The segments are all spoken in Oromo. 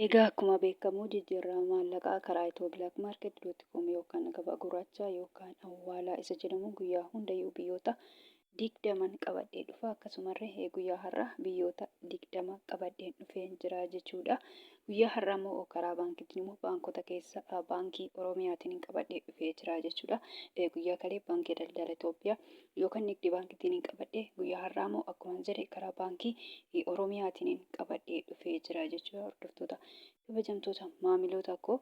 Egaa akkuma beekamu jijjiirraa maallaqaa karaa Itoophiyaa yookaan gabaa gurraachaa yookaan awwaalaa isa jedhamu guyyaa hundayyuu biyyoota 20 qabadhee dhufa. Akkasumallee guyyaa har'aa biyyoota 20 qabadheen dhufee jira jechuudha. Guyyaa har'aa immoo karaa baankiitiin immoo baankota keessa baankii Oromiyaatiin qabadhee dhufee jira jechuudha. Guyyaa kalee baankii daldala Itoophiyaa yookaan nigdi baankiitiin qabadhee guyyaa har'aa immoo akkuma jedhe karaa baankii Oromiyaatiin qabadhee dhufee jira jechuudha. Hordoftoota kabajamtoota maamiloota koo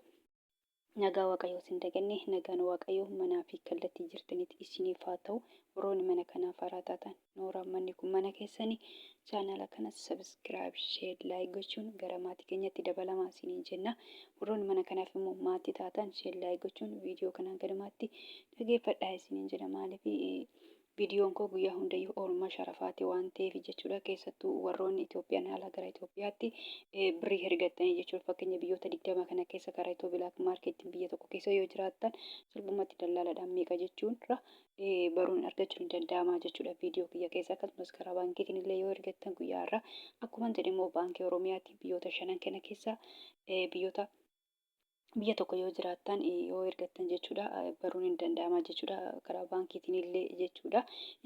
nagaa waaqayyoo isin daganne nagaan waaqayyoo manaa fi kallattii jirtanitti isiniif haa ta'u. Warroonni mana kanaaf haaraa taatan nooraan manni kun mana keessanii chaanala kanas sabiskiraayib sheer laayik gochuun gara maatii keenyatti dabalamaa isiniin jenna. Warroonni mana kanaaf immoo maatii taatan sheer laayik gochuun viidiyoo kanaan galumaatti dhageeffadhaa isiniin jedha. Maaliif viidiyoon koo guyyaa hundayyuu oolmaa sharafaati waan ta'eef jechuudha. Keessattuu warroonni Itoophiyaan haala gara Itoophiyaatti birrii ergattanii jechuudha. Fakkeenya biyyoota 20 kana keessa karaa Itoophiyaa maarkeettiin biyya tokko keessa yoo jiraattan salphumatti daldalaadhaan meeqa jechuun baruun argachuun danda'ama jechuudha. Viidiyoo biyya keessa akkasumas karaa baankiitiin illee yoo ergattan guyyaa har'aa akkuma jedhe immoo baankii Oromiyaatiin biyyoota 5 kana keessa biyya tokko yoo jiraattan yoo ergattan jechuudha baruun hin danda'ama jechuudha karaa baankiitiin illee jechuudha.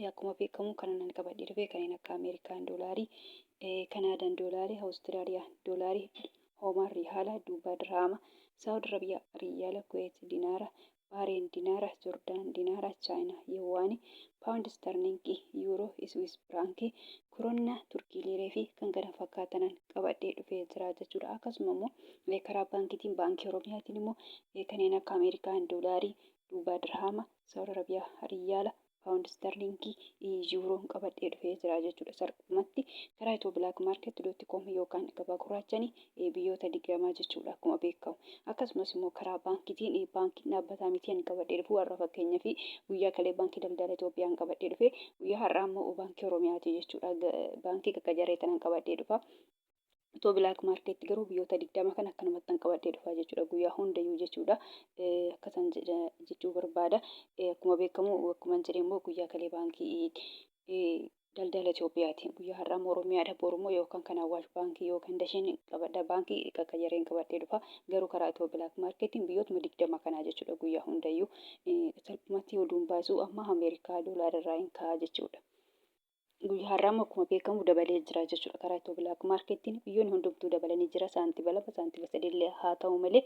Akkuma beekamu kanan qabadhee dhufe kanneen akka Ameerikaan doolaarii, Kanaadaan doolaarii, Awustiraaliyaa doolaarii, Hoomaan riyaala, Duubaa dirhaama, Saawud Arabiyaa riyaala, Kuweet dinaara, Baareen dinaara, Joordaan dinaara, Chaayinaa yewaanii, Paawundi sterlingii, Yuuroo, Iswiis firaankii, Koroonaa, Turkii liiree fi kan kana fakkaatan qabadhee dhufee jira jechuudha. Akkasuma immoo karaa baankiitiin baankii Oromiyaatiin immoo kanneen akka Ameerikaan doolaarii, Duubaa dirhaama, Saawud Arabiyaa riyaala, Paawundi sterlingii, Yuuroon qabadhee dhufee jira jechuudha. Salphumatti karaa Itoophiyaa.com yookaan gabaa gurraachanii biyyoota 20 jechuudha akkuma beekamu. Akkasumas immoo karaa baankiitiin baankiin dhaabbataa miti qabadhee dhufu warra fakkeenyaa fi guyyaa kalee baankii daldala Itoophiyaan qabadhee dhufe guyyaa har'aa immoo baankii Oromiyaati jechuudha. Baankii qaqqajaree tanaan qabadhee dhufa. Itoophiyaa garuu biyyoota 20 kan akkanumatti qabadhee dhufa jechuudha guyyaa hundayyuu jechuudha. Akkasan jechuu barbaada. Akkuma beekamu akkuma jedhe immoo guyyaa kalee baankii daldala Itoophiyaati. Guyyaa har'aa Oromiyaadha. Borumoo yookaan kan Awwaash baankii yookaan Dasheen qabadha baankii qaqqajareen qabadhee dhufa. Garuu karaa Itoophiyaa biyyootuma 20 kanaa jechuudha guyyaa hundayyuu salphumatti oduun baasuu amma Ameerikaa doolaararraa hin ka'a jechuudha. Guyyaa har'aa akkuma beekamu dabalee jira jechuudha. Karaa Itoophiyaa biyyoonni hundumtuu dabalanii jira. Saantiba 2 saantiba 3 illee haa ta'u malee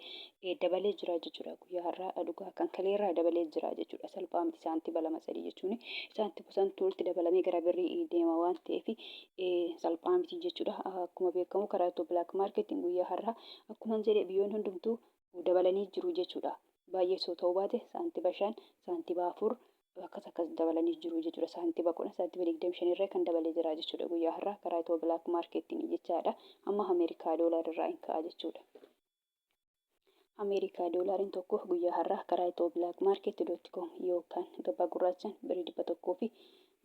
dabalee jira jechuudha. Guyyaa har'aa dhugaa kan kaleerraa dabalee jira jechuudha. Salphaa miti saantiba 2 3 jechuun saantiba santuulti dabalamee gara birrii deema waan ta'eef salphaa miti jechuudha. Akkuma beekamu karaa Itoophiyaa guyyaa har'aa akkuma jedhe biyyoonni hundumtuu dabalanii jiru jechuudha. Baay'ee soo ta'uu baate saantiba 5 saantiba 4 akkas dabalanii jiru jechuudha. Saantiba 10 saantiba 25 irraa kan dabalee jira jechuudha guyyaa har'aa karaa Itoophiyaa jechaadha. Amma Ameerikaa doolaararraa hin ka'a jechuudha. Ameerikaa doolaariin tokko guyyaa har'aa karaa Itoophiyaa.com yookaan gabaa gurraachaan birrii 100 fi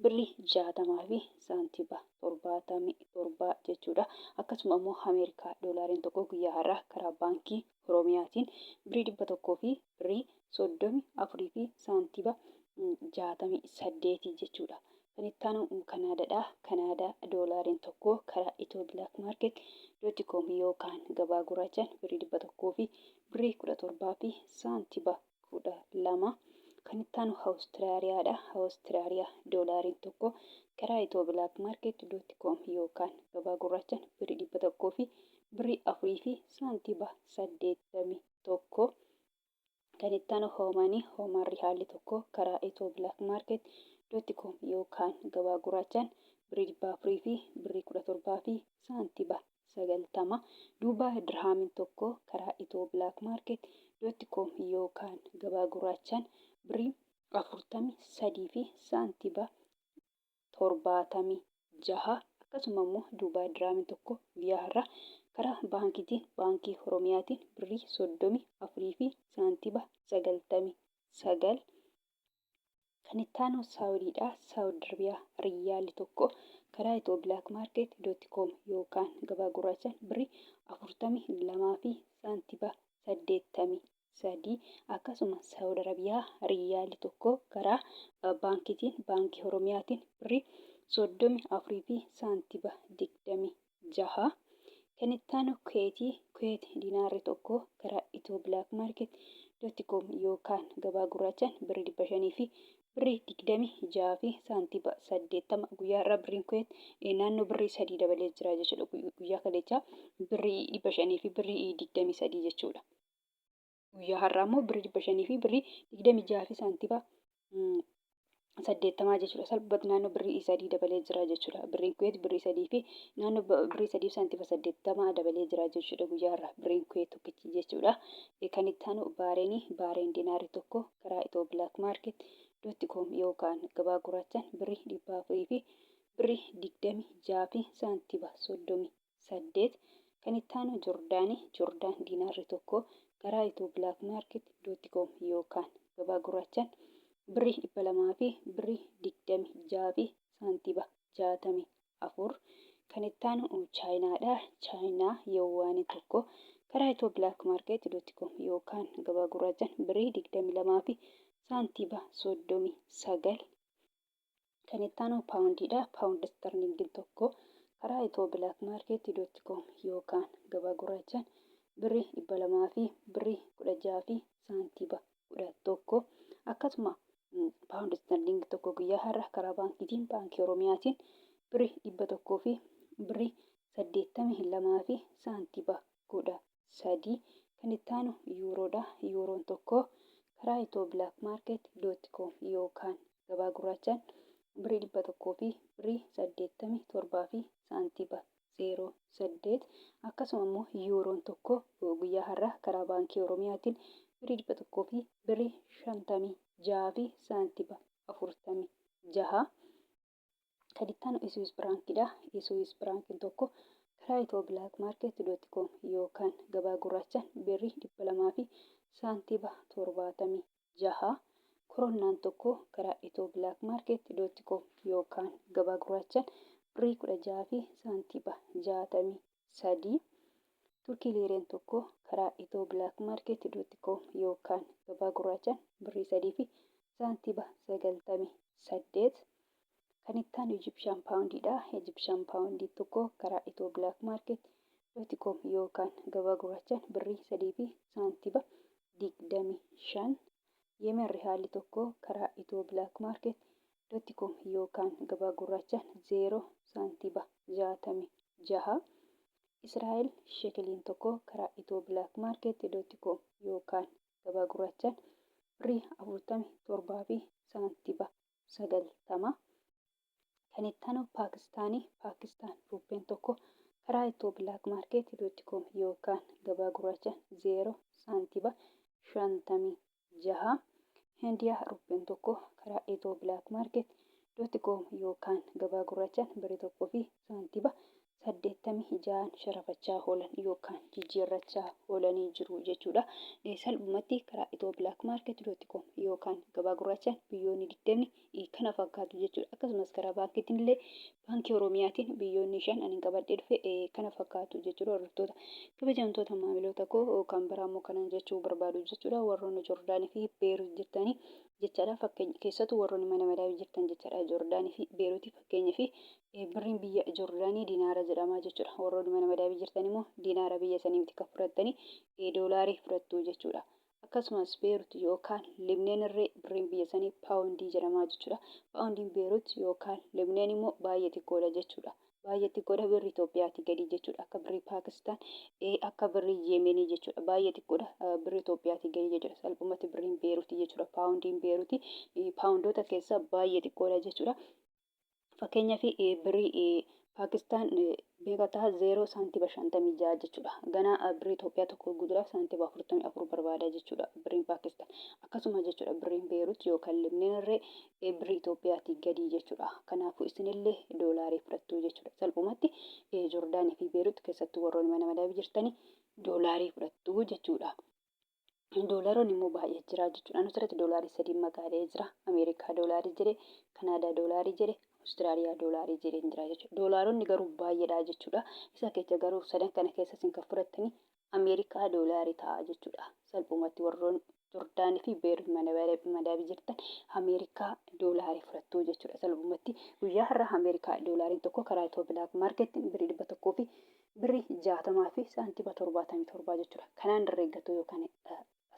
birrii 60 fi saantiba 77 jechuudha. Akkasuma immoo Ameerikaa doolaariin tokko guyyaa har'aa karaa baankii Oromiyaatiin birrii 100 fi birrii 34 fi saantiba 68 jechuudha. Kan itti aanu Kanaadaadha. Kanaadaa doolaariin tokko karaa Itoophiyaa.com yookaan gabaa gurraachaan birrii 100 fi birrii 17 fi saantiba 12. Kan itti aanu Awustiraaliyaadha. Awustiraaliyaa doolaariin tokko karaa Itoophiyaa.com yookaan gabaa gurraachaan birrii 100 fi birrii 4 fi saantiba 81. Kan itti aanu Hoomaan riyaalli tokko karaa Itoophiyaa.com yookaan gabaa gurraachaan birrii 400 fi birrii 17 fi saantiba 90. Duubaa dirhaamiin tokko karaa Itoophiyaa.com yookaan gabaa gurraachaan birrii 43 fi saantiba 76. Akkasuma immoo Duubaa dirhaamiin tokko guyyaa har'aa karaa baankiitiin baankii Oromiyaatiin birrii 34 fi saantiba 99. Kan itti aanu Saawudiidha. Saawud Arabiyaa riyaalli tokko karaa Itoophiyaa.com yookaan gabaa gurraachaan birrii 42 fi saantiba 83. Akkasuma Saawud Arabiyaa riyaalli tokko karaa baankiitiin baankii Oromiyaatiin birrii 34 fi saantiba 26. Kan itti aanu Kuweet diinaarri tokko karaa Itiyoo Bilaak Maarket .com yookaan gabaa gurraachaan birrii 500 fi birrii 26.80 guyyaa irraa birriin Kuweet naannoo birrii 3 dabalee jira jechuudha. Guyyaa kaleessaa birrii 500 fi birrii 23 jechuudha. Guyyaa har'aa immoo birrii 500 fi birrii 26.80 jechuudha. Salphumatti naannoo birrii 3 dabalee jira jechuudha. Birriin Kuweet birrii 3 fi naannoo birrii 3.80 dabalee jira jechuudha. Guyyaa har'aa birriin Kuweet tokkichi jechuudha. Kan itti aanu Baareen diinaarri tokko karaa Itiyoo Bilaak Maarket .com yookaan gabaa gurraachaan birrii 400 fi birrii 26.38. Kan itti aanu Joordaan diinaarri tokko karaa Itiyoo Bilaak Maarket .com yookaan gabaa gurraachaan birrii 200 fi birrii 26.64. Kan itti aanu Chaayinaadha. Chaayinaa Yeewwaanii tokko karaa Itiyoo Bilaak Maarket .com yookaan gabaa gurraachaan birrii 22 fi saantiba 39. Kan itti aanu Paawundiidha. Paawundi Sterlingin tokko karaa Itiyoo Bilaak Maarket .com yookaan gabaa gurraachaan birrii 200 fi birrii 16 fi saantiba 11. Akkasuma Paawundi Sterling tokko guyyaa har'aa karaa baankii Oromiyaatiin birrii 100 fi birrii 82 fi saantiba 13. Kan itti aanu Yuuroodha. Yuuroon tokko karaa Itiyoo Bilaak Maarket .com yookaan gabaa gurraachaan birrii 100 fi birrii 87 fi saantiba 08. Akkasuma immoo Yuuroon tokko guyyaa har'aa karaa baankii Oromiyaatiin birrii 100 fi birrii 56 fi saantiba 46. Kan itti aanu Iswiis Biraankiidha. Iswiis Biraankiin tokko karaa Itiyoo Bilaak Maarket .com yookaan gabaa gurraachaan birrii 200 fi saantiba 76. Koroonnaan tokko karaa Itiyoo Bilaak Maarket .com yookaan gabaa gurraachaan birrii 16 fi saantiba 63. Turkii liireen tokko karaa Itiyoo Bilaak Maarket .com yookaan gabaa gurraachaan birrii 3 fi saantiba 98. Kan itti aanu Ijipshaan Paawundiidha. Ijipshaan Paawundii tokko karaa Itiyoo Bilaak Maarket .com yookaan gabaa gurraachaan birrii 3 fi saantiba 25. Yemen Riyaalii tokko karaa Itiyoo Bilaak Maarket .com yookaan gabaa gurraachaan 0 saantiba 66. Israa'el Sheekeliin tokko karaa Itiyoo Bilaak Maarket .com yookaan gabaa gurraachaan birrii 47 fi saantiba 90. Kan itti aanu Paakistaan ruupeen tokko karaa Itiyoo Bilaak Maarket .com yookaan gabaa gurraachaan 0 saantiba 56. Hindiyaa ruupeen tokko karaa Itiyoo Bilaak Maarket .com yookaan gabaa gurraachaan birrii 1 fi saantiba 86 sharafachaa oolan yookaan jijjiirrachaa oolanii jiru jechuudha. Salphumatti karaa Itiyoo Bilaak Maarket .com yookaan gabaa gurraachaan biyyoonni 20 kana fakkaatu jechuudha. Akkasumas karaa baankiitiin illee baankii Oromiyaatiin biyyoonni 5 ani qabadhee dhufe kana fakkaatu jechuudha. Hordoftoota kabajamtoota maamiloota koo kan biraa immoo kanan jechuu barbaadu jechuudha. Warroonni Joordaanii fi Beerut jirtanii jechaadha. Fakkeenya keessattuu warroonni mana madaawii jirtan jechaadha. Joordaanii fi Beerutii fakkeenya fi birriin biyya Joordaanii diinaara jedhama jechuudha. Warroonni mana madaawii jirtan immoo diinaara biyya sanii miti kan fudhattanii doolaarii fudhattu jechuudha. Akkasumas Beerut yookaan Libneen irree birriin biyya sanii paawundii jedhama jechuudha. Paawundiin Beerut yookaan Libneen immoo baay'ee xiqqoodha jechuudha. Baay'ee xiqqoodha birrii Itoophiyaatti gadi jechuudha. Akka birrii Paakistaan akka birrii Yemenii jechuudha. Baay'ee xiqqoodha birrii Itoophiyaatti gadi jechuudha. Salphumatti birriin Beerut jechuudha. Paawundiin Beerut paawundoota keessaa baay'ee xiqqoodha jechuudha. Fakkeenyaaf birrii Paakistaan meeqa ta'a 0 saantiba 56 jechuudha. Ganaa birrii Itoophiyaa tokko guduraaf saantiba 44 barbaada jechuudha birriin Paakistaan. Akkasuma jechuudha birriin Beerut yookaan Libneen irree birrii Itoophiyaatti gadi jechuudha. Kanaafuu isinillee doolaarii fudhattu jechuudha. Salphumatti Joordaanii fi Beerut keessattuu warroonni mana madaawii jirtanii doolaarii fudhattu jechuudha. Doolaroonni immoo baay'ee jira jechuudha. Asirratti doolaarii 3 maqaalee jira. Ameerikaa doolaarii jedhe, Kanaadaa doolaarii jedhe, Awustiraaliyaa doolaarii jedheen jira jechuudha. Doolaaronni garuu baay'eedha jechuudha. Isa keessa garuu sadan kana keessa isin kan fudhattanii Ameerikaa doolaarii ta'a jechuudha. Salphumatti warroonni Jordaanii fi Beerut madaabii jirtan Ameerikaa doolaarii fudhattu jechuudha. Salphumatti guyyaa har'a Ameerikaa doolaariin tokko karaa Itiyoo bilaak maarkeetiin birrii 100 fi birrii 60 fi saantiima 77 jechuudha. Kanaan herreeggattu yookaan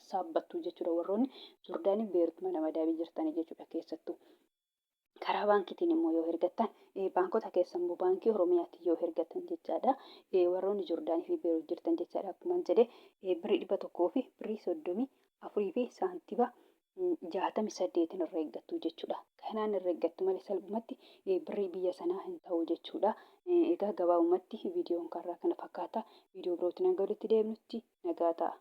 saabbattu jechuudha warroonni Jordaanii Beerut madaabii jirtanii jechuudha keessattuu. Karaa baankiitiin immoo yoo ergattan baankota keessa immoo baankii Oromiyaatti yoo ergattan jechaadha. Warroonni Jordaanii fi Beerut jirtan jechaadha. Akkuma jedhee birrii 100 fi birrii 34 fi saantiima 68 irra eeggattu jechuudha. Kanaan irra eeggattu malee salphumatti birrii biyya sanaa hin ta'u jechuudha. Egaa gabaabumatti viidiyoon karaa kana fakkaata. Viidiyoo birootiin hanga walitti deebinutti nagaa ta'a.